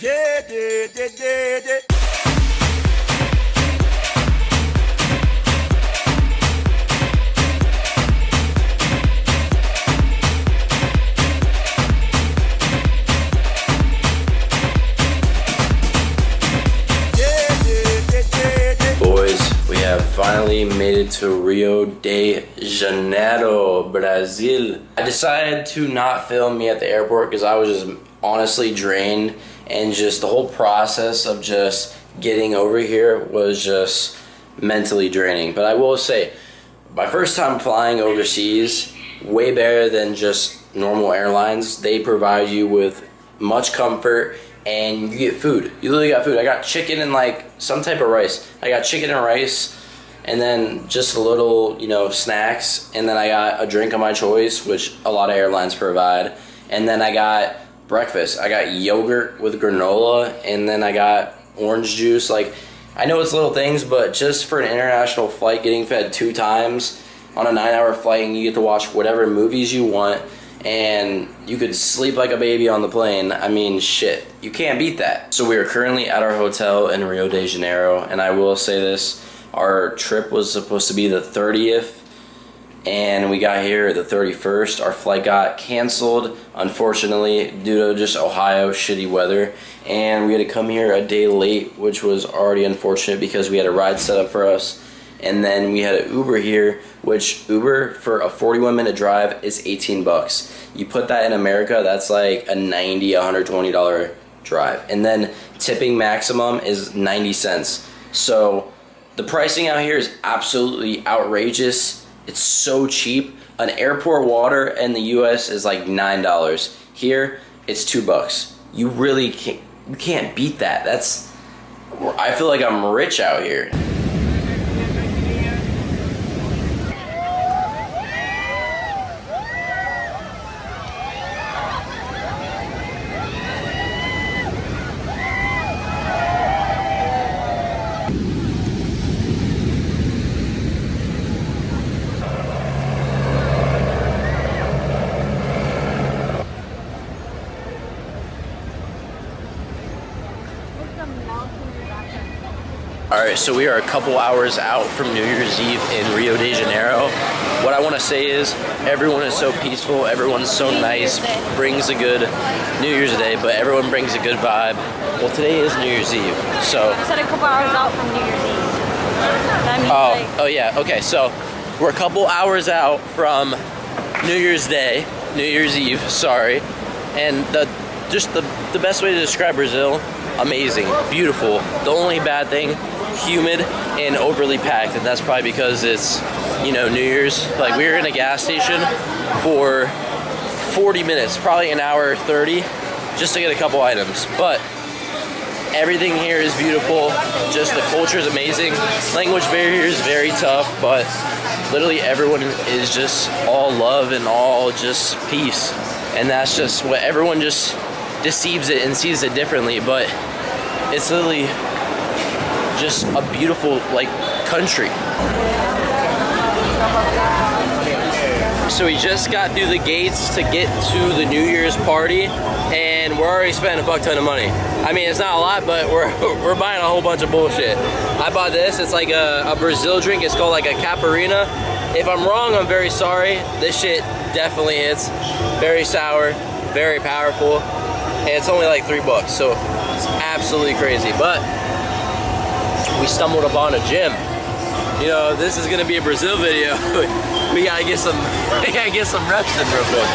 Yeah, yeah, yeah, yeah, yeah. Boys, we have finally made it to Rio de Janeiro, Brazil. I decided to not film me at the airport because I was just honestly drained, and just the whole process of just getting over here was just mentally draining. But I will say, my first time flying overseas, way better than just normal airlines. They provide you with much comfort and you get food. You literally got food. I got chicken and like some type of rice. I got chicken and rice and then just a little, snacks. And then I got a drink of my choice, which a lot of airlines provide. And then I got breakfast. I got yogurt with granola, and then I got orange juice. Like, I know it's little things, but just for an international flight, getting fed 2 times on a 9-hour flight, and you get to watch whatever movies you want, and you could sleep like a baby on the plane. I mean, shit, you can't beat that. So we are currently at our hotel in Rio de Janeiro, and I will say this, our trip was supposed to be the 30th, and we got here the 31st. Our flight got canceled, unfortunately, due to just Ohio shitty weather, and we had to come here a day late, which was already unfortunate because we had a ride set up for us. And then we had an Uber here, which Uber for a 41-minute drive is 18 bucks. You put that in America, that's like a $90, $120 drive. And then tipping maximum is 90 cents. So the pricing out here is absolutely outrageous. It's so cheap. An airport water in the US is like $9. Here, it's 2 bucks. You really can't beat that. I feel like I'm rich out here. Alright, so we are a couple hours out from New Year's Eve in Rio de Janeiro. What I want to say is, everyone is so peaceful, everyone's so nice, brings a good New Year's Day, but everyone brings a good vibe. Well, today is New Year's Eve, so... I said a couple hours out from New Year's Eve. That means oh yeah, okay, so we're a couple hours out from New Year's Day, New Year's Eve, sorry, and the best way to describe Brazil, amazing, beautiful. The only bad thing, humid and overly packed, and that's probably because it's, New Year's. Like, we were in a gas station for 40 minutes, probably an hour 30, just to get a couple items. But everything here is beautiful. Just the culture is amazing. Language barrier is very tough, but literally everyone is just all love and all just peace. And that's just what everyone just deceives it and sees it differently, but it's literally just a beautiful, country. So we just got through the gates to get to the New Year's party, and we're already spending a fuck ton of money. I mean, it's not a lot, but we're buying a whole bunch of bullshit. I bought this. It's like a Brazil drink. It's called like a caipirinha. If I'm wrong, I'm very sorry. This shit definitely hits. Very sour, very powerful, and it's only like $3, so it's absolutely crazy. But we stumbled upon a gym. This is gonna be a Brazil video. we gotta get some reps in real quick.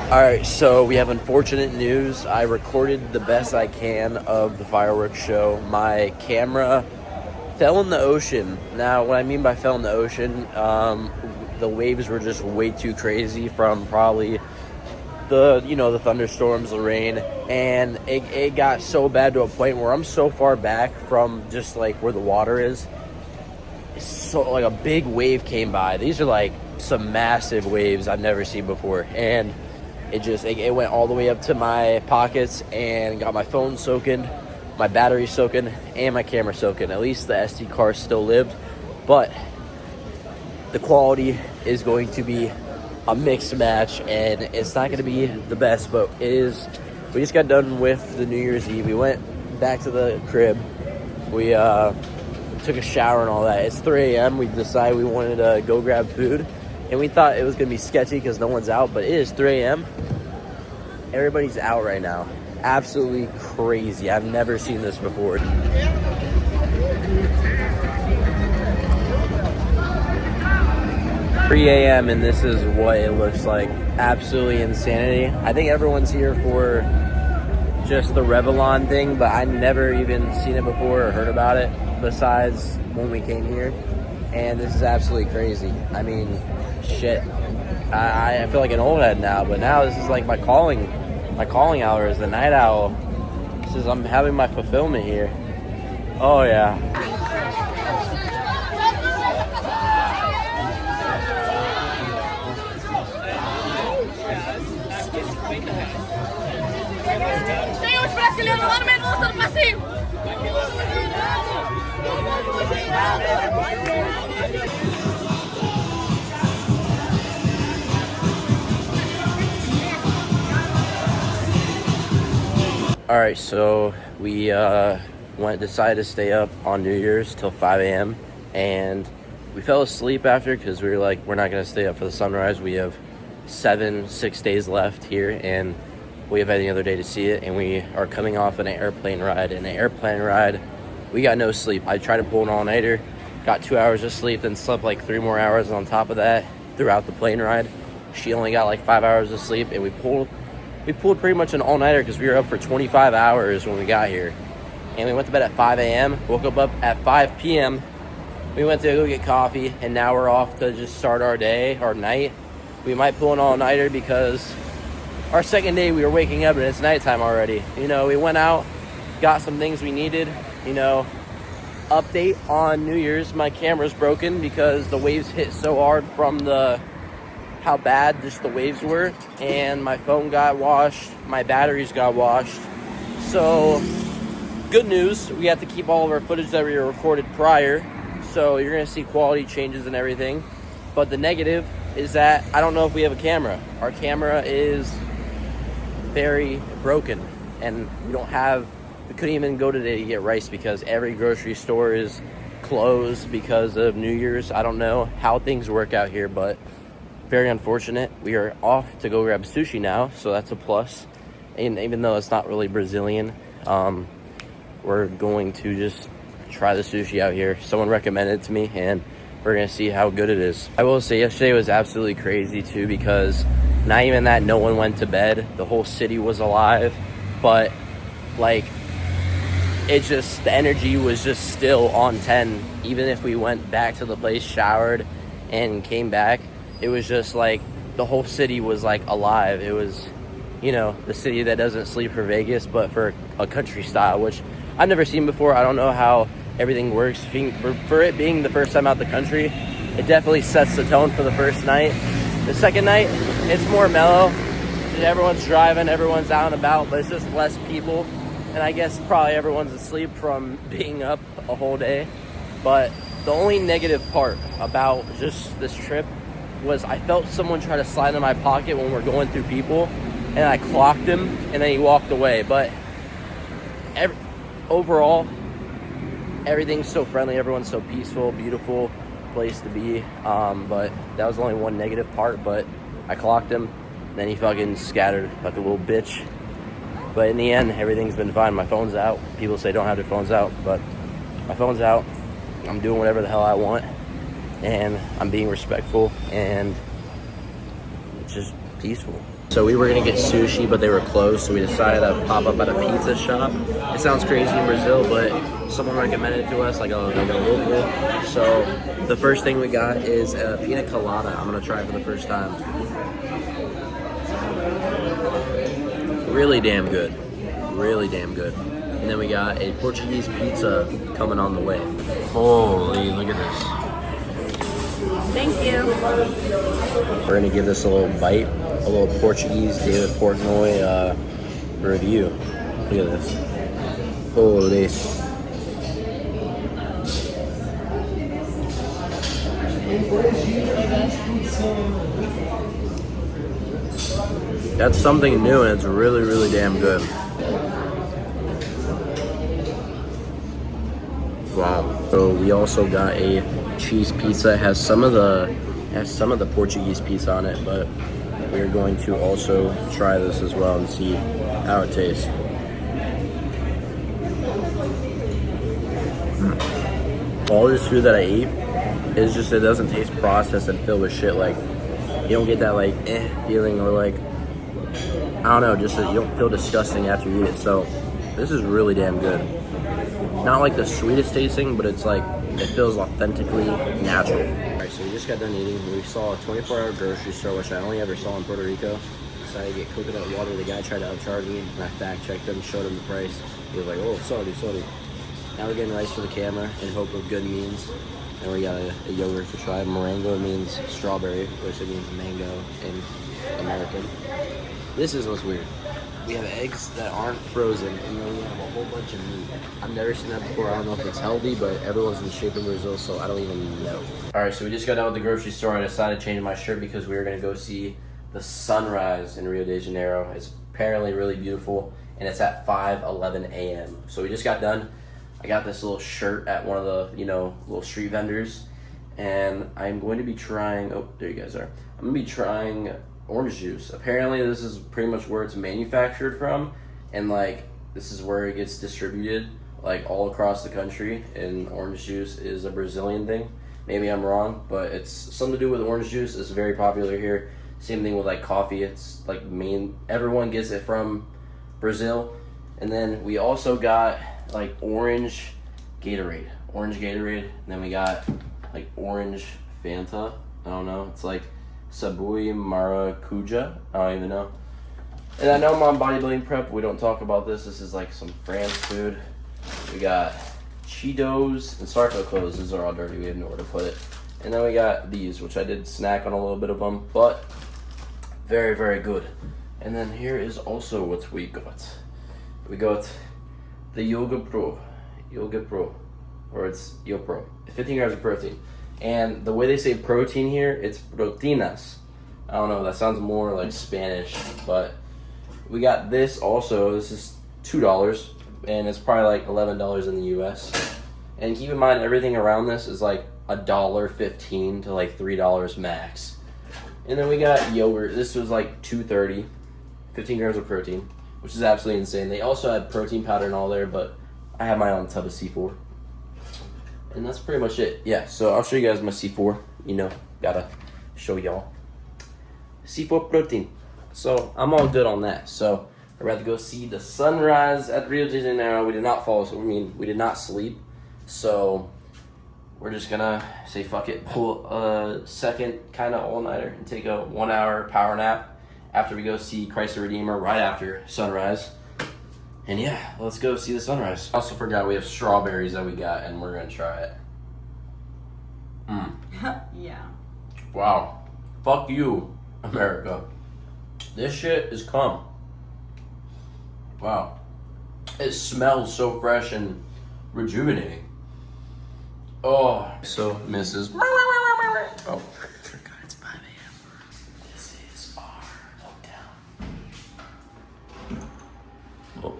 Alright, so we have unfortunate news. I recorded the best I can of the fireworks show. My camera fell in the ocean. Now, what I mean by fell in the ocean, the waves were just way too crazy from probably the thunderstorms, the rain, and it got so bad to a point where I'm so far back from just like where the water is. So like a big wave came by. These are like some massive waves I've never seen before, and it went all the way up to my pockets and got my phone soaking, my battery soaking, and my camera soaking. At least the SD card still lived, but the quality is going to be a mixed match, and it's not going to be the best, but it is. We just got done with the New Year's Eve. We went back to the crib. We took a shower and all that. It's 3 a.m. We decided we wanted to go grab food, and we thought it was going to be sketchy because no one's out, but it is 3 a.m. Everybody's out right now. Absolutely crazy. I've never seen this before. 3 a.m. and this is what it looks like. Absolutely insanity. I think everyone's here for just the Revlon thing, but I never even seen it before or heard about it besides when we came here. And this is absolutely crazy. I mean, shit. I feel like an old head now, but now this is like my calling hours, the night owl. This is, I'm having my fulfillment here. Oh yeah. All right, so we decided to stay up on New Year's till 5 a.m. and we fell asleep after because we were like, we're not gonna stay up for the sunrise. We have 6 days left here, and we have any other day to see it, and we are coming off an airplane ride. And an airplane ride, we got no sleep. I tried to pull an all-nighter, got 2 hours of sleep, then slept like 3 more hours on top of that throughout the plane ride. She only got like 5 hours of sleep, and we pulled pretty much an all-nighter because we were up for 25 hours when we got here. And we went to bed at 5 a.m., woke up at 5 p.m. We went to go get coffee, and now we're off to just start our day, our night. We might pull an all-nighter because our second day we were waking up and it's nighttime already. We went out, got some things we needed. Update on New Year's, my camera's broken because the waves hit so hard from how bad just the waves were, and my phone got washed, my batteries got washed. So good news, we have to keep all of our footage that we recorded prior, so you're gonna see quality changes and everything. But the negative is that I don't know if we have a camera. Our camera is very broken, and we couldn't even go today to get rice because every grocery store is closed because of New Year's. I don't know how things work out here, but very unfortunate. We are off to go grab sushi now, so that's a plus. And even though it's not really Brazilian, we're going to just try the sushi out here. Someone recommended it to me, and we're gonna see how good it is. I will say yesterday was absolutely crazy too, because not even that no one went to bed. The whole city was alive, but like the energy was just still on 10. Even if we went back to the place, showered, and came back, it was just like the whole city was like alive. It was, the city that doesn't sleep for Vegas, but for a country style, which I've never seen before. I don't know how everything works. For it being the first time out the country, it definitely sets the tone for the first night. The second night, it's more mellow. Everyone's driving, everyone's out and about, but it's just less people. And I guess probably everyone's asleep from being up a whole day. But the only negative part about just this trip was I felt someone try to slide in my pocket when we're going through people, and I clocked him, and then he walked away. But overall, everything's so friendly, everyone's so peaceful, beautiful place to be. But that was only one negative part, but I clocked him, then he fucking scattered like a little bitch. But in the end, everything's been fine. My phone's out. People say don't have their phones out, but my phone's out. I'm doing whatever the hell I want, and I'm being respectful, and it's just peaceful. So we were gonna get sushi, but they were closed, so we decided to pop up at a pizza shop. It sounds crazy in Brazil, but someone recommended it to us, like a local. So the first thing we got is a pina colada. I'm gonna try it for the first time. Really damn good. Really damn good. And then we got a Portuguese pizza coming on the way. Holy, look at this. Thank you. We're gonna give this a little bite, a little Portuguese David Portnoy review. Look at this. Holy. That's something new, and it's really, really damn good. Wow. So we also got a cheese pizza. It has some of the Portuguese pizza on it, but we're going to also try this as well and see how it tastes. All this food that I eat is just, it doesn't taste processed and filled with shit. Like, you don't get that like feeling, or like, I don't know, just that you don't feel disgusting after you eat it. So this is really damn good. Not like the sweetest tasting, but it's like, it feels authentically natural. Alright, so we just got done eating. We saw a 24-hour grocery store, which I only ever saw in Puerto Rico. Decided to get coconut water. The guy tried to upcharge me, and I fact checked him, showed him the price. He was like, oh, sorry. Now we're getting rice for the camera in hope of good means. And we got a yogurt to try. Morango means strawberry, which it means mango in American. This is what's weird. We have eggs that aren't frozen, and then we have a whole bunch of meat. I've never seen that before. I don't know if it's healthy, but everyone's in shape in Brazil, so I don't even know. All right, so we just got out of the grocery store. I decided to change my shirt because we were gonna go see the sunrise in Rio de Janeiro. It's apparently really beautiful, and it's at 5:11 a.m. So we just got done. I got this little shirt at one of the, little street vendors, and I'm going to be trying, oh, there you guys are. I'm gonna be trying orange juice. Apparently this is pretty much where it's manufactured from, and like this is where it gets distributed like all across the country, and orange juice is a Brazilian thing. Maybe I'm wrong, but it's something to do with orange juice. It's very popular here. Same thing with like coffee. It's like everyone gets it from Brazil. And then we also got like orange Gatorade, and then we got like orange Fanta. I don't know, it's like Sabui Maracuja. I don't even know. And I know I'm on bodybuilding prep. We don't talk about this. This is like some France food. We got Cheetos and Sarco clothes. These are all dirty. We have nowhere to put it. And then we got these, which I did snack on a little bit of them, but very, very good. And then here is also what we got. We got the Yoga Pro, or it's Yo Pro. 15 grams of protein. And the way they say protein here, it's proteínas. I don't know, that sounds more like Spanish, but we got this also. This is $2, and it's probably like $11 in the US. And keep in mind, everything around this is like $1.15 to like $3 max. And then we got yogurt. This was like $2.30, 15 grams of protein, which is absolutely insane. They also had protein powder and all there, but I have my own tub of C4. And that's pretty much it. Yeah, so I'll show you guys my C4. Gotta show y'all. C4 protein. So I'm all good on that. So I'd rather go see the sunrise at Rio de Janeiro. We did not we did not sleep. So we're just gonna say fuck it, pull a second kind of all-nighter and take a 1-hour power nap after we go see Christ the Redeemer right after sunrise. And yeah, let's go see the sunrise. I also forgot we have strawberries that we got, and we're gonna try it. Yeah. Wow. Fuck you, America. This shit is cum. Wow. It smells so fresh and rejuvenating. Oh. So, Mrs. Oh, I forgot it's 5 a.m. This is our hotel. Oh.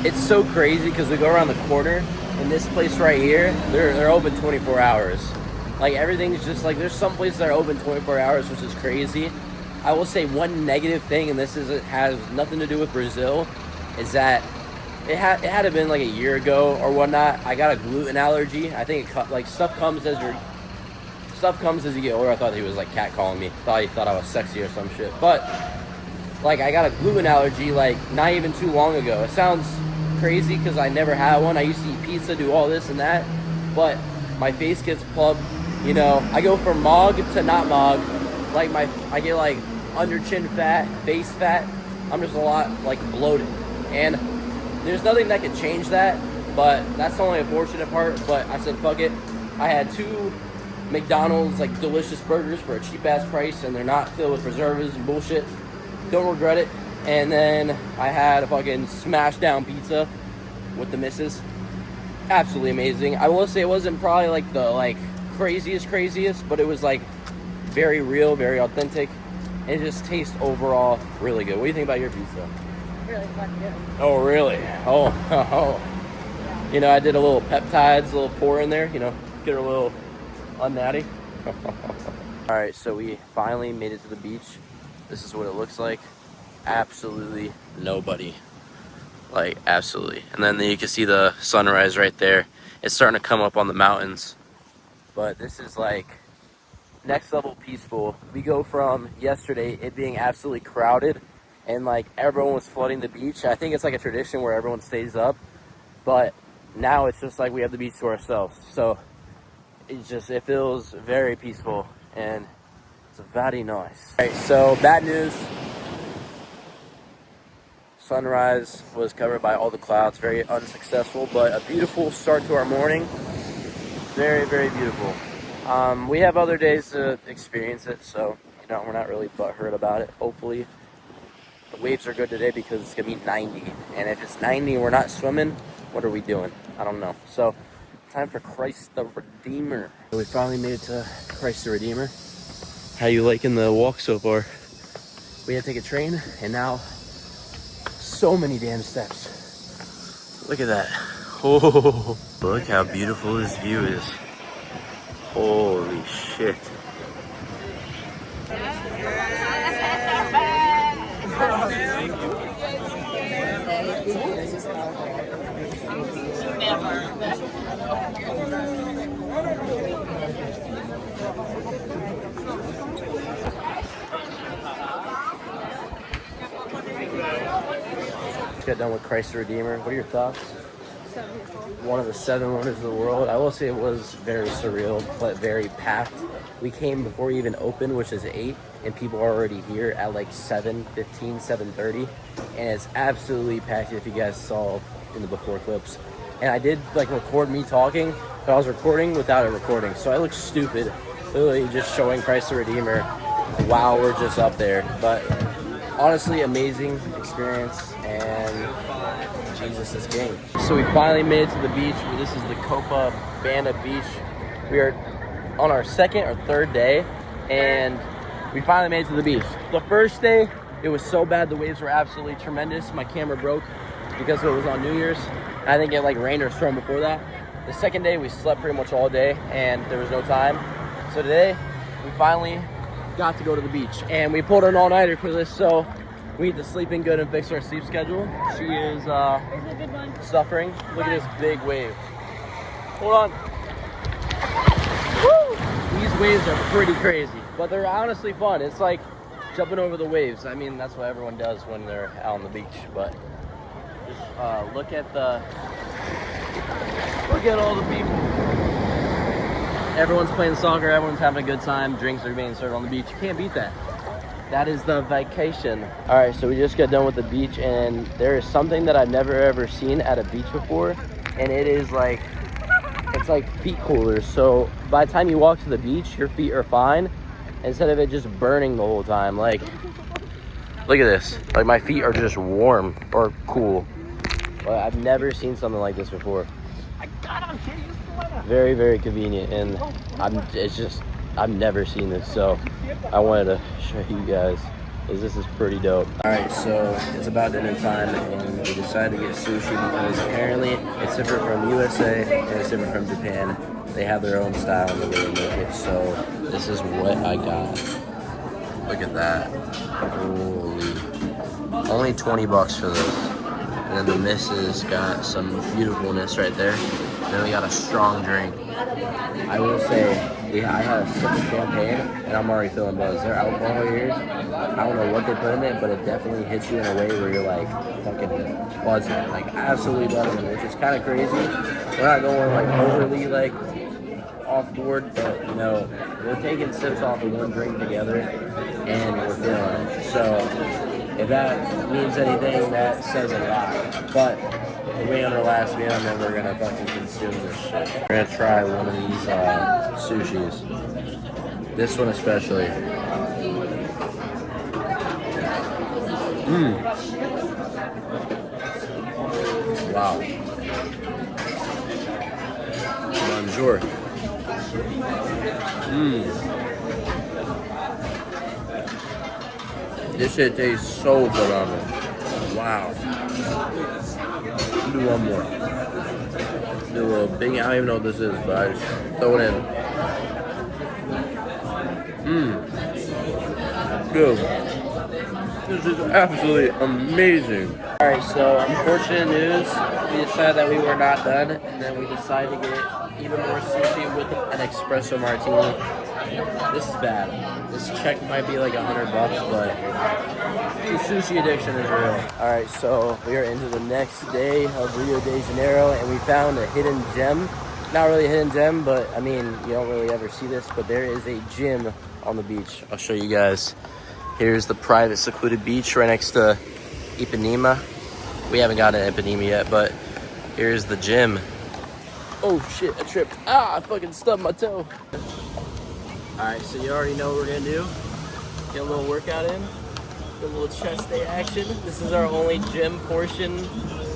It's so crazy because we go around the corner, and this place right here, they're open 24 hours. Like, everything's just like, there's some places that are open 24 hours, which is crazy. I will say one negative thing, and this has nothing to do with Brazil, is that it had to been like a year ago or whatnot. I got a gluten allergy. I think like stuff comes as you get older. I thought he was like catcalling me. He thought I was sexy or some shit. But like I got a gluten allergy like not even too long ago. It sounds crazy because I never had one. I used to eat pizza, do all this and that, but my face gets plugged. You know, I go from mog to not mog. Like I get like under chin fat, face fat. I'm just a lot like bloated, and there's nothing that can change that. But that's the only unfortunate part. But I said fuck it. I had 2 McDonald's like delicious burgers for a cheap ass price, and they're not filled with preservatives and bullshit. Don't regret it. And then I had a fucking smash down pizza with the missus. Absolutely amazing. I will say it wasn't probably like the craziest, but it was like very real, very authentic. And it just tastes overall really good. What do you think about your pizza? Really fucking good. Oh, really? Oh. You know, I did a little peptides, a little pour in there, you know, get her a little unnatty. All right, so we finally made it to the beach. This is what it looks like. Absolutely nobody. Like, absolutely. And then you can see the sunrise right there. It's starting to come up on the mountains. But this is like next level peaceful. We go from yesterday it being absolutely crowded and like everyone was flooding the beach. I think it's like a tradition where everyone stays up. But now it's just like we have the beach to ourselves. So it feels very peaceful and it's very nice. All right, so bad news. Sunrise was covered by all the clouds. Very unsuccessful, but a beautiful start to our morning. Very, very beautiful. We have other days to experience it, so you know we're not really butthurt about it. Hopefully the waves are good today because it's gonna be 90, and if it's 90 and we're not swimming, what are we doing? I don't know. So time for Christ the Redeemer. So we finally made it to Christ the Redeemer. How you liking the walk so far? We had to take a train, and now so many damn steps. Look at that. Oh, look how beautiful this view is. Holy shit. Got done with Christ the Redeemer. What are your thoughts? So beautiful. One of the 7 wonders of the world. I will say it was very surreal, but very packed. We came before we even opened, which is 8, and people are already here at like 7:15, 7:30, and it's absolutely packed. If you guys saw in the before clips, and I did like record me talking, but I was recording without it recording, so I look stupid, literally just showing Christ the Redeemer while we're just up there. But honestly, amazing experience, and Jesus is King. So we finally made it to the beach. This is the Copa Banda Beach. We are on our 2nd or 3rd day, and we finally made it to the beach. The first day, it was so bad. The waves were absolutely tremendous. My camera broke because it was on New Year's. I think it like rained or stormed before that. The second day, we slept pretty much all day, and there was no time. So today, we finally got to go to the beach, and we pulled an all-nighter for this, so we need to sleep in good and fix our sleep schedule. She is suffering. Look at this big wave. Hold on. Woo! These waves are pretty crazy, but they're honestly fun. It's like jumping over the waves. I mean, that's what everyone does when they're out on the beach, but just look at all the people. Everyone's playing soccer, everyone's having a good time, drinks are being served on the beach. You can't beat that. That is the vacation. All right, so we just got done with the beach, and there is something that I've never ever seen at a beach before, and it is like, it's like feet coolers. So by the time you walk to the beach, your feet are fine, instead of it just burning the whole time. Like, look at this. Like, my feet are just warm or cool. But I've never seen something like this before. Very, very convenient, and I've never seen this, so I wanted to show you guys, because this is pretty dope. All right, so it's about dinner time, and we decided to get sushi because apparently it's different from USA and it's different from Japan. They have their own style and the way they make it, so this is what I got. Look at that. Holy. Only $20 for this. And then the missus got some beautifulness right there. And then we got a strong drink. I will say, I had a sip of champagne, and I'm already feeling buzzed. Their alcohol here, I don't know what they put in it, but it definitely hits you in a way where you're like fucking buzzing, like absolutely buzzing, which is kind of crazy. We're not going like overly like off board, but you know, we're taking sips off of one drink together, and we're feeling it. So if that means anything, that says a lot. But we're waiting on our last meal, and then we're gonna fucking consume this shit. We're gonna try one of these sushis. This one especially. Wow. Bonjour. This shit tastes so phenomenal. Wow. Do one more. Do a little big, I don't even know what this is, but I just throw it in. Good. This is absolutely amazing. Alright, so unfortunate news. We decided that we were not done, and then we decided to get even more sushi with an espresso martini. This is bad. This check might be like $100, but the sushi addiction is real. Alright, so we are into the next day of Rio de Janeiro, and we found a hidden gem. Not really a hidden gem, but I mean, you don't really ever see this, but there is a gym on the beach. I'll show you guys. Here's the private secluded beach right next to Ipanema. We haven't gotten to Ipanema yet, but here's the gym. Oh shit, I tripped. I fucking stubbed my toe. Alright, so you already know what we're gonna do. Get a little workout in. Get a little chest day action. This is our only gym portion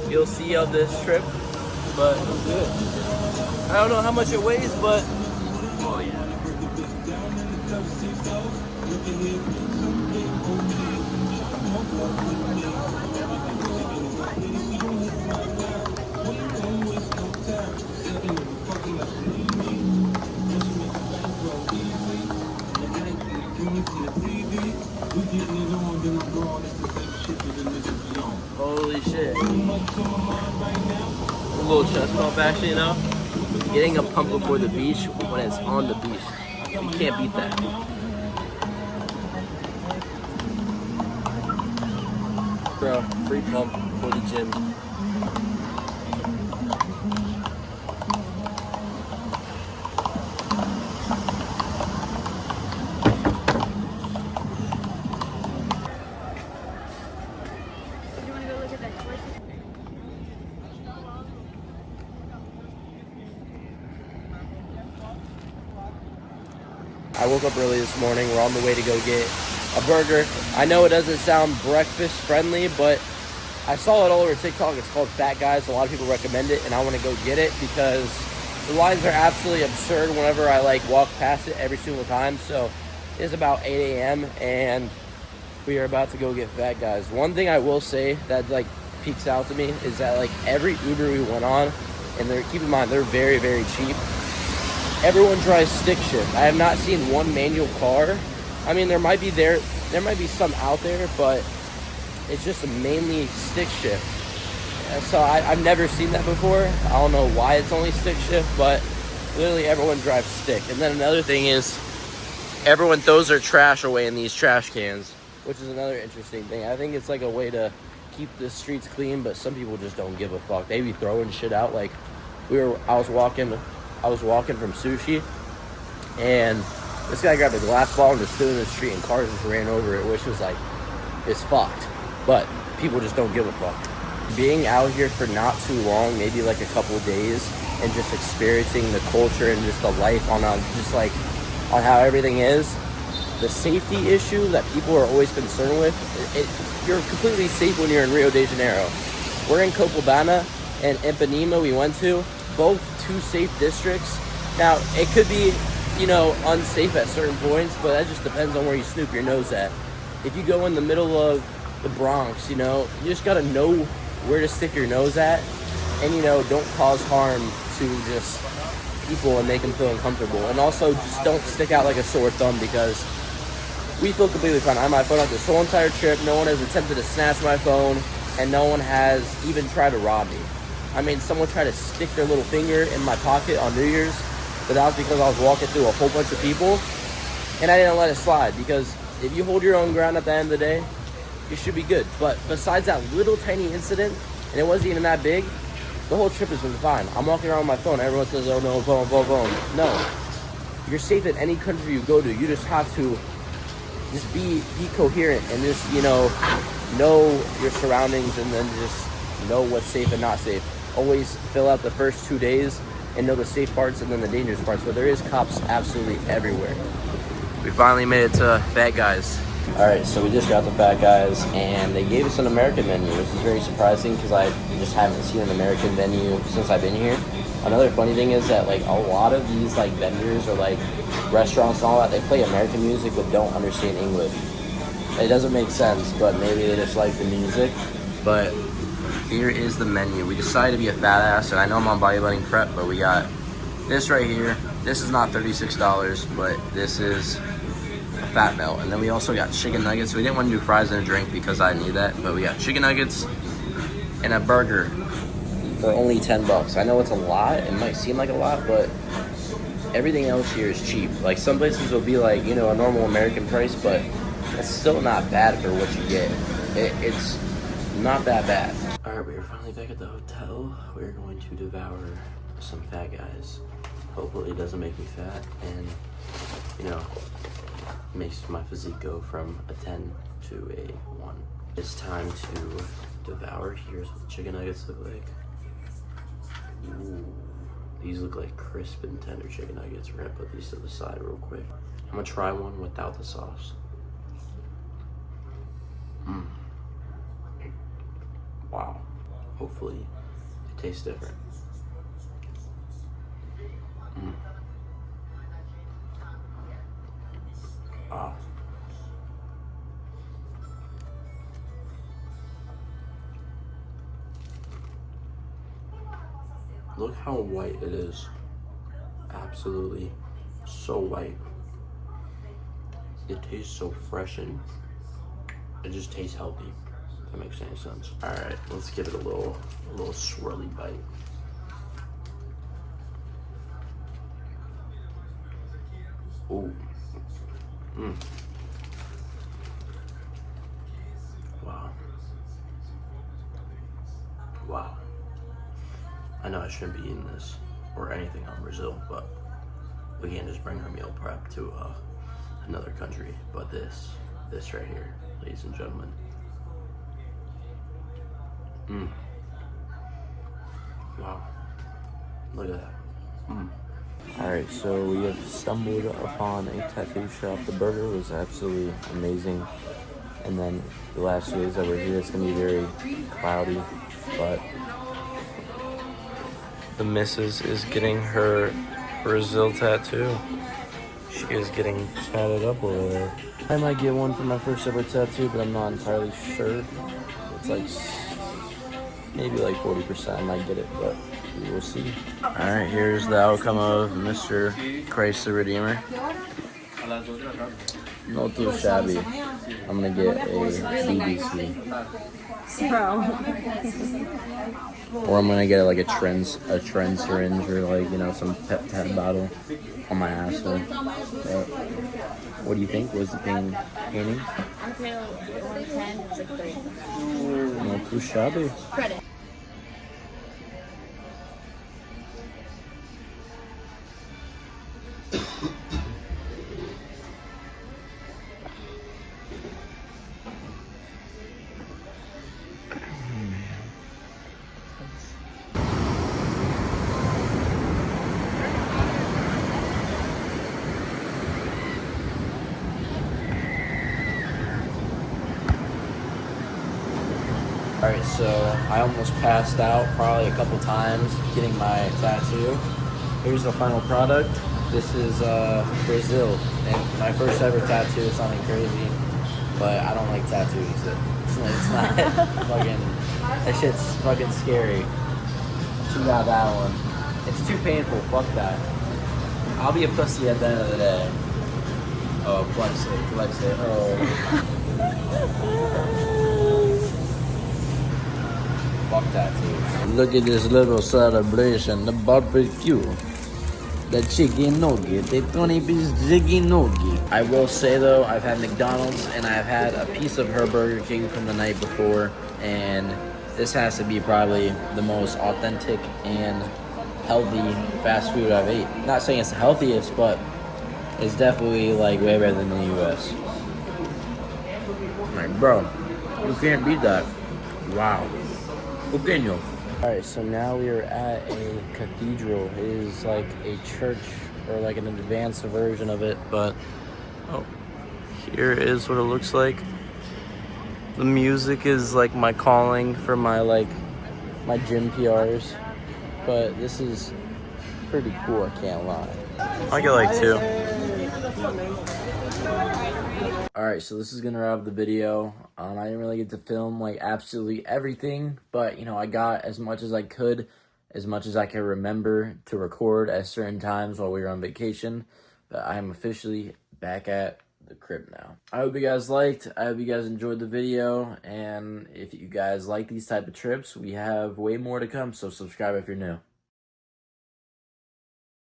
you'll see of this trip, but it's good. I don't know how much it weighs, but oh yeah. Holy shit. A little chest pump actually, you know? Getting a pump before the beach when it's on the beach. You can't beat that. Bro, free pump for the gym. I woke up early this morning. We're on the way to go get a burger. I know it doesn't sound breakfast friendly, but I saw it all over TikTok. It's called Fat Guys. A lot of people recommend it, and I want to go get it because the lines are absolutely absurd whenever I like walk past it every single time. So it's about 8 a.m. and we are about to go get Fat Guys. One thing I will say that like peeks out to me is that like every Uber we went on, and they're, keep in mind, they're very, very cheap. Everyone drives stick shift. I have not seen one manual car. I mean, there might be some out there, but it's just mainly stick shift. So I've never seen that before. I don't know why it's only stick shift, but literally everyone drives stick. And then another thing is everyone throws their trash away in these trash cans, which is another interesting thing. I think it's like a way to keep the streets clean, but some people just don't give a fuck. They be throwing shit out. Like I was walking from sushi, and this guy grabbed a glass ball and just threw it in the street, and cars just ran over it, which was like, it's fucked. But people just don't give a fuck. Being out here for not too long, maybe like a couple of days, and just experiencing the culture and just the life on how everything is, the safety issue that people are always concerned with, you're completely safe when you're in Rio de Janeiro. We're in Copacabana and Ipanema we went to, both two safe districts. Now, it could be, unsafe at certain points, but that just depends on where you snoop your nose at. If you go in the middle of the Bronx, you just gotta know where to stick your nose at, and, don't cause harm to just people and make them feel uncomfortable. And also, just don't stick out like a sore thumb, because we feel completely fine. I have my phone out this whole entire trip. No one has attempted to snatch my phone. and no one has even tried to rob me. I mean, someone tried to stick their little finger in my pocket on New Year's, but that was because I was walking through a whole bunch of people, and I didn't let it slide, because if you hold your own ground at the end of the day, you should be good. But besides that little tiny incident, and it wasn't even that big, the whole trip has been fine. I'm walking around with my phone. Everyone says, oh no, phone. No. You're safe in any country you go to. You just have to just be coherent and just, know your surroundings, and then just know what's safe and not safe. Always fill out the first 2 days and know the safe parts and then the dangerous parts. But there is cops absolutely everywhere. We finally made it to Fat Guys. Alright, so we just got the Fat Guys, and they gave us an American menu, which is very surprising because I just haven't seen an American menu since I've been here. Another funny thing is that, like, a lot of these, like, vendors or, like, restaurants and all that, they play American music but don't understand English. It doesn't make sense, but maybe they just like the music. But here is the menu. We decided to be a fat ass, and I know I'm on bodybuilding prep, but we got this right here. This is not $36, but this is a fat melt. And then we also got chicken nuggets. We didn't want to do fries and a drink because I need that, but we got chicken nuggets and a burger for only $10. I know it's a lot. It might seem like a lot, but everything else here is cheap. Like, some places will be like, a normal American price, but it's still not bad for what you get. It's not that bad. Alright, we are finally back at the hotel. We're going to devour some Fat Guys. Hopefully it doesn't make me fat and, makes my physique go from a 10 to a 1. It's time to devour. Here's what the chicken nuggets look like. Ooh, these look like crisp and tender chicken nuggets. We're gonna put these to the side real quick. I'm gonna try one without the sauce. Wow. Hopefully it tastes different. Wow. Look how white it is. Absolutely so white. It tastes so fresh and it just tastes healthy. If that makes any sense. Alright, let's give it a little swirly bite. Ooh. Wow. I know I shouldn't be eating this or anything on Brazil, but we can't just bring our meal prep to another country. But this right here, ladies and gentlemen. Wow. Look at that. Alright, so we have stumbled upon a tattoo shop. The burger was absolutely amazing. And then the last 2 days that we're here, it's going to be very cloudy. But the missus is getting her Brazil tattoo. She is getting tatted up over there. I might get one for my first ever tattoo, but I'm not entirely sure. It's like maybe like 40%. I might get it, but we will see. Alright, here's the outcome of Mr. Christ the Redeemer. Not too shabby. I'm gonna get a BBC. Or I'm gonna get like a trend syringe or like, some peptide bottle on my asshole. But what do you think? Was the painting? I'm paying 110, it's like 3. Not too shabby. Credit. Alright, so I almost passed out probably a couple times getting my tattoo. Here's the final product. This is Brazil, and my first ever tattoo is something crazy, but I don't like tattoos. It's not fucking, that shit's fucking scary. She got that one. It's too painful, fuck that. I'll be a pussy at the end of the day. Oh, flex it, oh. Look at this little celebration, the barbecue. The chicken nugget, the 20-piece chicken nugget. I will say though, I've had McDonald's and I've had a piece of her Burger King from the night before, and this has to be probably the most authentic and healthy fast food I've ate. Not saying it's the healthiest, but it's definitely like way better than the US. Like, bro, you can't beat that. Wow. Pequeño. Alright, so now we are at a cathedral. It is like a church or like an advanced version of it, but oh, here is what it looks like. The music is like my calling for my gym PRs, but this is pretty cool, I can't lie. I get like 2. Alright, so this is gonna wrap up the video. I didn't really get to film like absolutely everything, but you know, I got as much as I could, as much as I can remember to record at certain times while we were on vacation. But I am officially back at the crib now. I hope you guys liked, I hope you guys enjoyed the video, and if you guys like these type of trips, we have way more to come, so subscribe if you're new.